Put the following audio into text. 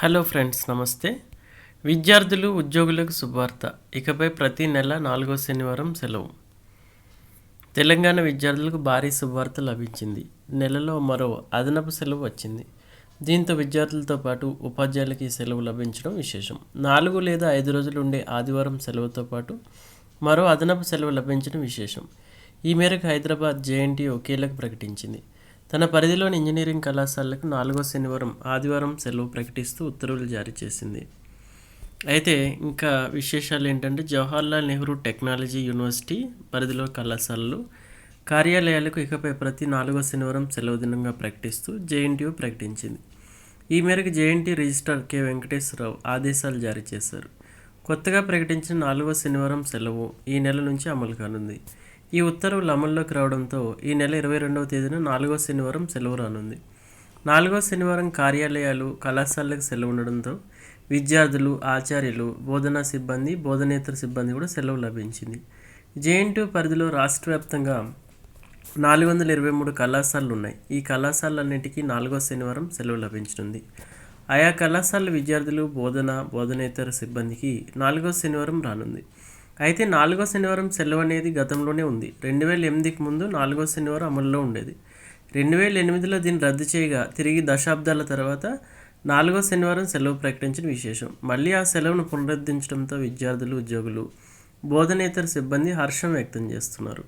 Hello friends, నమస్తే. విద్యార్థులు, ఉద్యోగులకు శుభవార్త. ఇకపై ప్రతి నెల 4వ శనివారం సెలవు. తెలంగాణ విద్యార్థులకు భారీ శుభవార్త లభించింది. నెలలో మరో అదనపు సెలవు వచ్చింది. దీంతో విద్యార్థులతో పాటు ఉపాధ్యాయులకు ఈ సెలవు లభించడం విశేషం. 4 లేదా 5 రోజులు ఉండే ఆదివారం సెలవుతో పాటు మరో అదనపు సెలవు లభించడం విశేషం. ఈ మేరకు హైదరాబాద్ జేఎన్టీయూ కీలక ప్రకటించింది. తన పరిధిలోని ఇంజనీరింగ్ కళాశాలలకు 4వ శనివారం ఆదివారం సెలవు ప్రకటిస్తూ ఉత్తర్వులు జారీ చేసింది. అయితే ఇంకా విశేషాలు ఏంటంటే, జవహర్లాల్ నెహ్రూ టెక్నాలజీ యూనివర్సిటీ పరిధిలో కళాశాలలు, కార్యాలయాలకు ఇకపై ప్రతి 4వ శనివారం సెలవు దినంగా ప్రకటిస్తూ జేఎన్టీయూ ప్రకటించింది. ఈ మేరకు జేఎన్టీయూ రిజిస్ట్రార్ కె వెంకటేశ్వరరావు ఆదేశాలు జారీ చేశారు. కొత్తగా ప్రకటించిన 4వ శనివారం సెలవు ఈ నెల నుంచి అమలు కానుంది. ఈ ఉత్తర్వులు అమల్లోకి రావడంతో ఈ నెల 22వ తేదీన 4వ శనివారం సెలవు రానుంది. 4వ శనివారం కార్యాలయాలు, కళాశాలలకు సెలవు ఉండడంతో విద్యార్థులు, ఆచార్యులు, బోధనా సిబ్బంది, బోధనేతర సిబ్బంది కూడా సెలవు లభించింది. జేఎన్టీయూ పరిధిలో రాష్ట్ర వ్యాప్తంగా 423 కళాశాలలు ఉన్నాయి. ఈ కళాశాలన్నింటికీ 4వ శనివారం సెలవు లభించనుంది. ఆయా కళాశాలల విద్యార్థులు, బోధనేతర సిబ్బందికి 4వ శనివారం రానుంది. అయితే 4వ శనివారం సెలవు అనేది గతంలోనే ఉంది. 2008కి ముందు 4వ శనివారం అమల్లో ఉండేది. 2008లో దీన్ని రద్దు చేయగా తిరిగి దశాబ్దాల తర్వాత 4వ శనివారం సెలవు ప్రకటించిన విశేషం. మళ్ళీ ఆ సెలవును పునరుద్ధరించడంతో విద్యార్థులు, ఉద్యోగులు, బోధనేతర సిబ్బంది హర్షం వ్యక్తం చేస్తున్నారు.